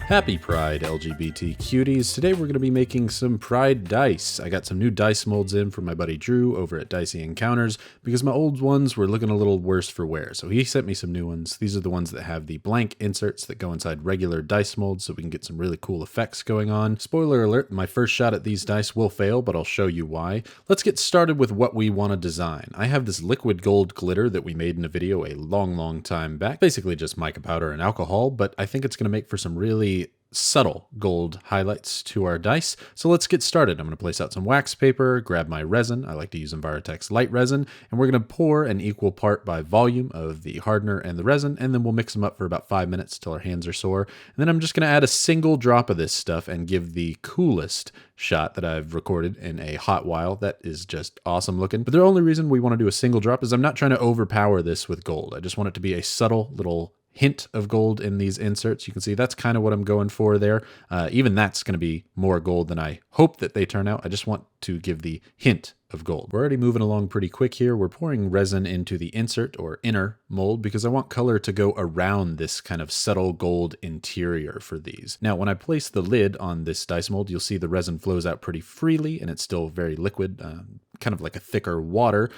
Happy Pride, LGBT cuties. Today we're going to be making some Pride dice. I got some new dice molds in from my buddy Drew over at Dicey Encounters because my old ones were looking a little worse for wear. So he sent me some new ones. These are the ones that have the blank inserts that go inside regular dice molds so we can get some really cool effects going on. Spoiler alert, my first shot at these dice will fail, but I'll show you why. Let's get started with what we want to design. I have this liquid gold glitter that we made in a video a long time back. Basically just mica powder and alcohol, but I think it's going to make for some really subtle gold highlights to our dice. So let's get started. I'm going to place out some wax paper, grab my resin. I like to use Envirotex light resin, and we're going to pour an equal part by volume of the hardener and the resin, and then we'll mix them up for about 5 minutes till our hands are sore. And then I'm just going to add a single drop of this stuff and give the coolest shot that I've recorded in a hot while. That is just awesome looking. But the only reason we want to do a single drop is I'm not trying to overpower this with gold. I just want it to be a subtle little hint of gold in these inserts. You can see that's kind of what I'm going for there. Even that's going to be more gold than I hope that they turn out. I just want to give the hint of gold. We're already moving along pretty quick here. We're pouring resin into the insert or inner mold because I want color to go around this kind of subtle gold interior for these. Now, when I place the lid on this dice mold, you'll see the resin flows out pretty freely and it's still very liquid, kind of like a thicker water.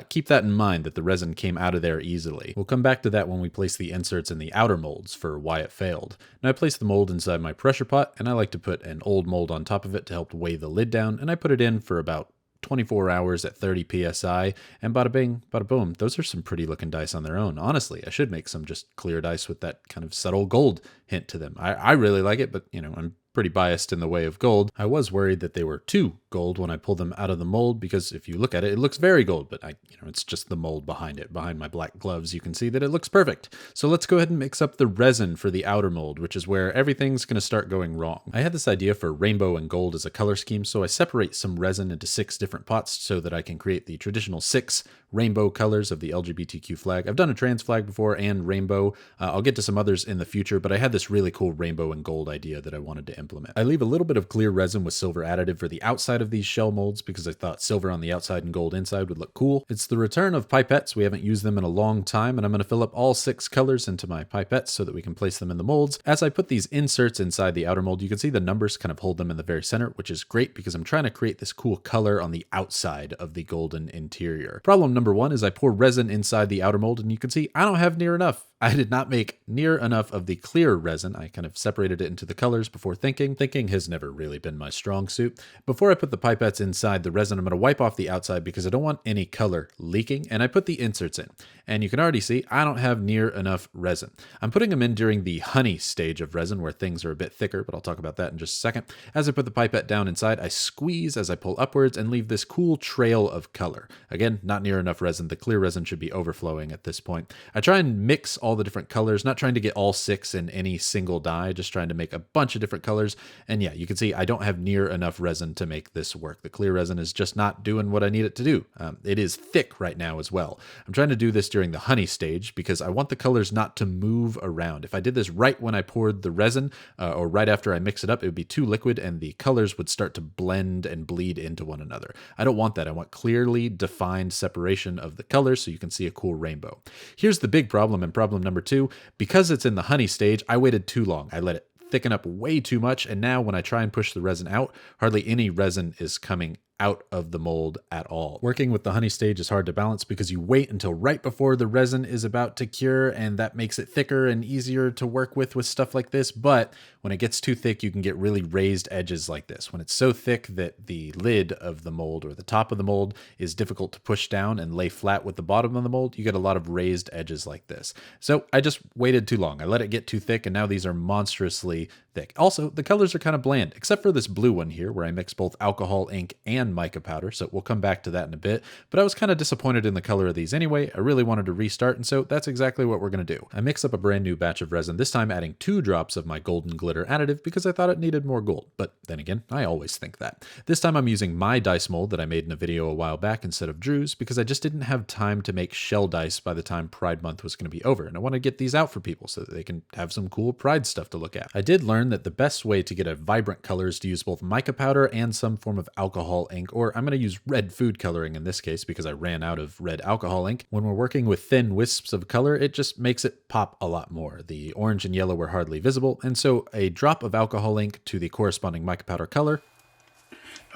Keep that in mind that the resin came out of there easily. We'll come back to that when we place the inserts in the outer molds for why it failed. Now I place the mold inside my pressure pot and I like to put an old mold on top of it to help weigh the lid down, and I put it in for about 24 hours at 30 psi, and bada bing, bada boom. Those are some pretty looking dice on their own. Honestly, I should make some just clear dice with that kind of subtle gold hint to them. I really like it, but you know, I'm pretty biased in the way of gold. I was worried that they were too gold when I pulled them out of the mold because if you look at it, it looks very gold, but it's just the mold behind it. Behind my black gloves, you can see that it looks perfect. So let's go ahead and mix up the resin for the outer mold, which is where everything's going to start going wrong. I had this idea for rainbow and gold as a color scheme, so I separate some resin into 6 different pots so that I can create the traditional 6 rainbow colors of the LGBTQ flag. I've done a trans flag before and rainbow. I'll get to some others in the future, but I had this really cool rainbow and gold idea that I wanted to implement. I leave a little bit of clear resin with silver additive for the outside of these shell molds because I thought silver on the outside and gold inside would look cool. It's the return of pipettes. We haven't used them in a long time, and I'm going to fill up all 6 colors into my pipettes so that we can place them in the molds. As I put these inserts inside the outer mold, you can see the numbers kind of hold them in the very center, which is great because I'm trying to create this cool color on the outside of the golden interior. Problem number 1 is I pour resin inside the outer mold, and you can see I don't have near enough. I did not make near enough of the clear resin. I kind of separated it into the colors before thinking. Thinking has never really been my strong suit. Before I put the pipettes inside the resin, I'm going to wipe off the outside because I don't want any color leaking, and I put the inserts in. And you can already see I don't have near enough resin. I'm putting them in during the honey stage of resin where things are a bit thicker, but I'll talk about that in just a second. As I put the pipette down inside, I squeeze as I pull upwards and leave this cool trail of color. Again, not near enough resin. The clear resin should be overflowing at this point. I try and mix all the different colors, not trying to get all 6 in any single die, just trying to make a bunch of different colors. And yeah, you can see I don't have near enough resin to make this work. The clear resin is just not doing what I need it to do. It is thick right now as well. I'm trying to do this during the honey stage because I want the colors not to move around. If I did this right when I poured the resin or right after I mix it up, it would be too liquid and the colors would start to blend and bleed into one another. I don't want that. I want clearly defined separation of the colors so you can see a cool rainbow. Here's the big problem, and problem number 2. Because it's in the honey stage, I waited too long. I let it thicken up way too much, and now when I try and push the resin out, hardly any resin is coming out of the mold at all. Working with the honey stage is hard to balance because you wait until right before the resin is about to cure, and that makes it thicker and easier to work with stuff like this. But when it gets too thick, you can get really raised edges like this. When it's so thick that the lid of the mold or the top of the mold is difficult to push down and lay flat with the bottom of the mold, you get a lot of raised edges like this. So I just waited too long. I let it get too thick, and now these are monstrously thick. Also, the colors are kind of bland, except for this blue one here where I mix both alcohol ink and mica powder, so we'll come back to that in a bit. But I was kind of disappointed in the color of these anyway. I really wanted to restart, and so that's exactly what we're going to do. I mix up a brand new batch of resin, this time adding 2 drops of my golden glitter additive because I thought it needed more gold. But then again, I always think that. This time I'm using my dice mold that I made in a video a while back instead of Drew's because I just didn't have time to make shell dice by the time Pride Month was going to be over, and I want to get these out for people so that they can have some cool Pride stuff to look at. I did learn that the best way to get a vibrant color is to use both mica powder and some form of alcohol ink ink, or I'm going to use red food coloring in this case because I ran out of red alcohol ink. When we're working with thin wisps of color, it just makes it pop a lot more. The orange and yellow were hardly visible, and so a drop of alcohol ink to the corresponding mica powder color.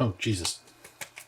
Oh, Jesus.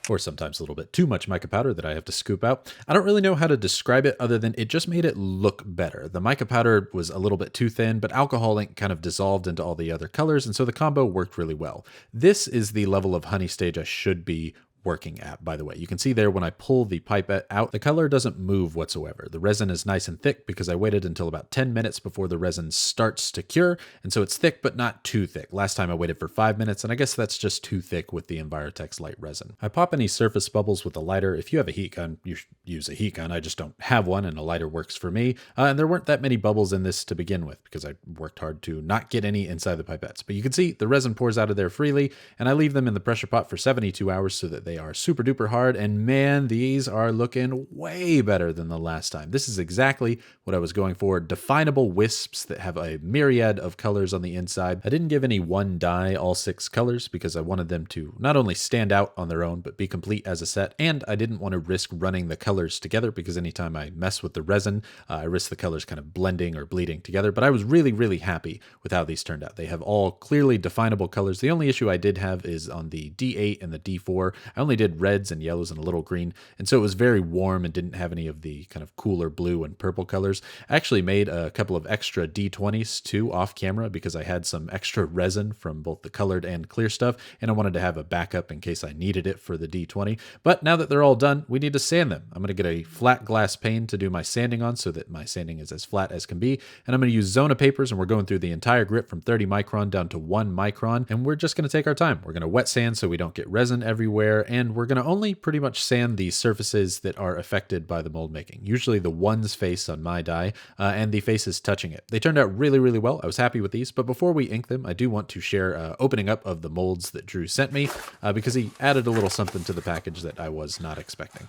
Or sometimes a little bit too much mica powder that I have to scoop out. I don't really know how to describe it other than it just made it look better. The mica powder was a little bit too thin, but alcohol ink kind of dissolved into all the other colors, and so the combo worked really well. This is the level of honey stage I should be working at, by the way. You can see there when I pull the pipette out, the color doesn't move whatsoever. The resin is nice and thick because I waited until about 10 minutes before the resin starts to cure, and so it's thick but not too thick. Last time I waited for 5 minutes, and I guess that's just too thick with the Envirotex light resin. I pop any surface bubbles with a lighter. If you have a heat gun, you should use a heat gun. I just don't have one, and a lighter works for me. And there weren't that many bubbles in this to begin with because I worked hard to not get any inside the pipettes. But you can see the resin pours out of there freely, and I leave them in the pressure pot for 72 hours so that they are super duper hard, and man, these are looking way better than the last time. This is exactly what I was going for. Definable wisps that have a myriad of colors on the inside. I didn't give any one dye all 6 colors because I wanted them to not only stand out on their own, but be complete as a set, and I didn't want to risk running the colors together because anytime I mess with the resin, I risk the colors kind of blending or bleeding together, but I was really, really happy with how these turned out. They have all clearly definable colors. The only issue I did have is on the D8 and the D4. I only did reds and yellows and a little green, and so it was very warm and didn't have any of the kind of cooler blue and purple colors. I actually made a couple of extra D20s too off camera because I had some extra resin from both the colored and clear stuff, and I wanted to have a backup in case I needed it for the D20. But now that they're all done, we need to sand them. I'm going to get a flat glass pane to do my sanding on so that my sanding is as flat as can be, and I'm going to use Zona papers, and we're going through the entire grip from 30 micron down to 1 micron, and we're just going to take our time. We're going to wet sand so we don't get resin everywhere, and we're going to only pretty much sand the surfaces that are affected by the mold making, usually the one's face on my die and the faces touching it. They turned out really, really well. I was happy with these, but before we ink them, I do want to share opening up of the molds that Drew sent me because he added a little something to the package that I was not expecting.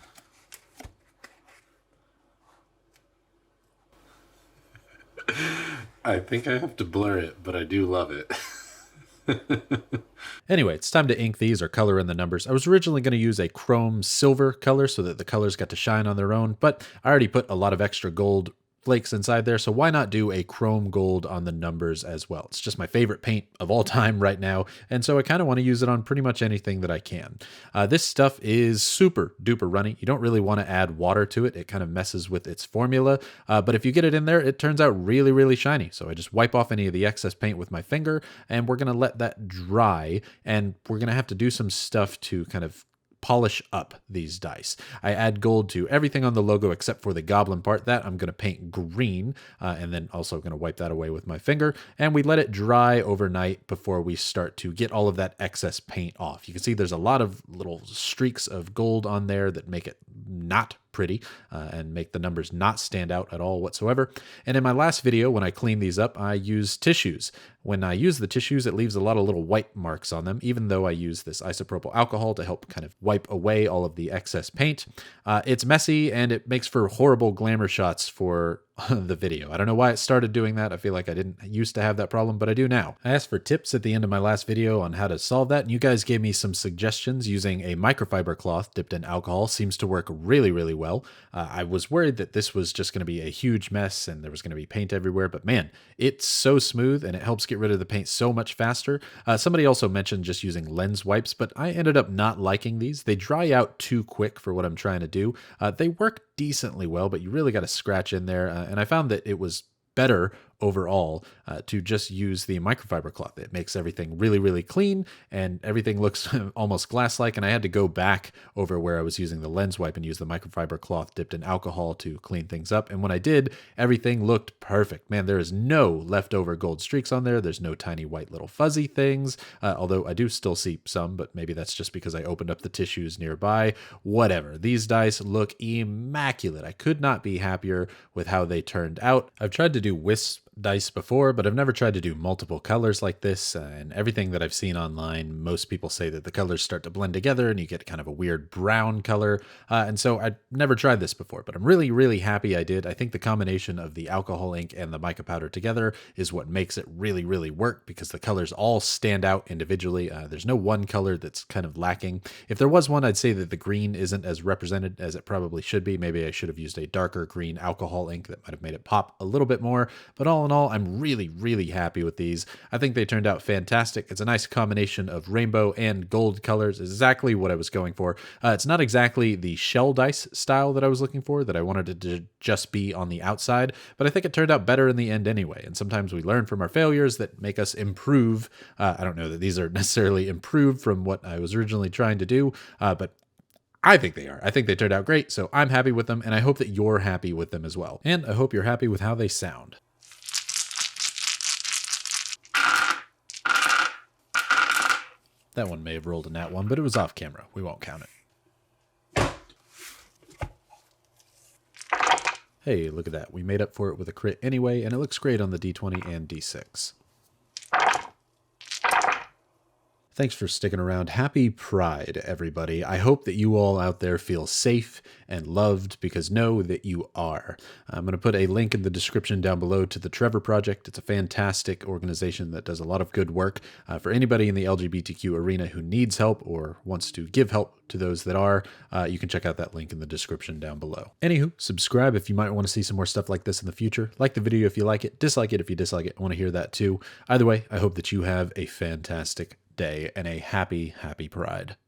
I think I have to blur it, but I do love it. Anyway, it's time to ink these or color in the numbers. I was originally going to use a chrome silver color so that the colors got to shine on their own, but I already put a lot of extra gold flakes inside there, so why not do a chrome gold on the numbers as well? It's just my favorite paint of all time right now, and so I kind of want to use it on pretty much anything that I can. This stuff is super duper runny. You don't really want to add water to it. It kind of messes with its formula, but if you get it in there, it turns out really, really shiny. So I just wipe off any of the excess paint with my finger, and we're going to let that dry, and we're going to have to do some stuff to kind of polish up these dice. I add gold to everything on the logo except for the goblin part. That I'm going to paint green and then also going to wipe that away with my finger. And we let it dry overnight before we start to get all of that excess paint off. You can see there's a lot of little streaks of gold on there that make it not pretty and make the numbers not stand out at all whatsoever. And in my last video, when I cleaned these up, I used tissues. When I use the tissues, it leaves a lot of little white marks on them, even though I use this isopropyl alcohol to help kind of wipe away all of the excess paint. It's messy and it makes for horrible glamour shots for the video. I don't know why it started doing that. I feel like I didn't used to have that problem, but I do now. I asked for tips at the end of my last video on how to solve that, and you guys gave me some suggestions. Using a microfiber cloth dipped in alcohol seems to work really, really well. I was worried that this was just going to be a huge mess and there was going to be paint everywhere, but man, it's so smooth and it helps get rid of the paint so much faster. Somebody also mentioned just using lens wipes, but I ended up not liking these. They dry out too quick for what I'm trying to do. They work decently well, but you really got to scratch in there. And I found that it was better overall to just use the microfiber cloth. It makes everything really, really clean and everything looks almost glass-like. And I had to go back over where I was using the lens wipe and use the microfiber cloth dipped in alcohol to clean things up. And when I did, everything looked perfect. Man, there is no leftover gold streaks on there. There's no tiny white little fuzzy things, although I do still see some, but maybe that's just because I opened up the tissues nearby. Whatever. These dice look immaculate. I could not be happier with how they turned out. I've tried to do wisp dice before, but I've never tried to do multiple colors like this. And everything that I've seen online, most people say that the colors start to blend together and you get kind of a weird brown color. And so I'd never tried this before, but I'm really, really happy I did. I think the combination of the alcohol ink and the mica powder together is what makes it really, really work, because the colors all stand out individually. There's no one color that's kind of lacking. If there was one, I'd say that the green isn't as represented as it probably should be. Maybe I should have used a darker green alcohol ink that might have made it pop a little bit more. But all in all, I'm really, really happy with these. I think they turned out fantastic. It's a nice combination of rainbow and gold colors, exactly what I was going for. It's not exactly the shell dice style that I was looking for, that I wanted it to just be on the outside, but I think it turned out better in the end anyway. And sometimes we learn from our failures that make us improve. I don't know that these are necessarily improved from what I was originally trying to do, but I think they are. I think they turned out great, so I'm happy with them, and I hope that you're happy with them as well. And I hope you're happy with how they sound. That one may have rolled a nat one, but it was off camera. We won't count it. Hey, look at that. We made up for it with a crit anyway, and it looks great on the D20 and D6. Thanks for sticking around. Happy Pride, everybody. I hope that you all out there feel safe and loved, because know that you are. I'm going to put a link in the description down below to the Trevor Project. It's a fantastic organization that does a lot of good work for anybody in the LGBTQ arena who needs help or wants to give help to those that are. You can check out that link in the description down below. Anywho, subscribe if you might want to see some more stuff like this in the future. Like the video if you like it. Dislike it if you dislike it. I want to hear that too. Either way, I hope that you have a fantastic day and a happy, happy Pride.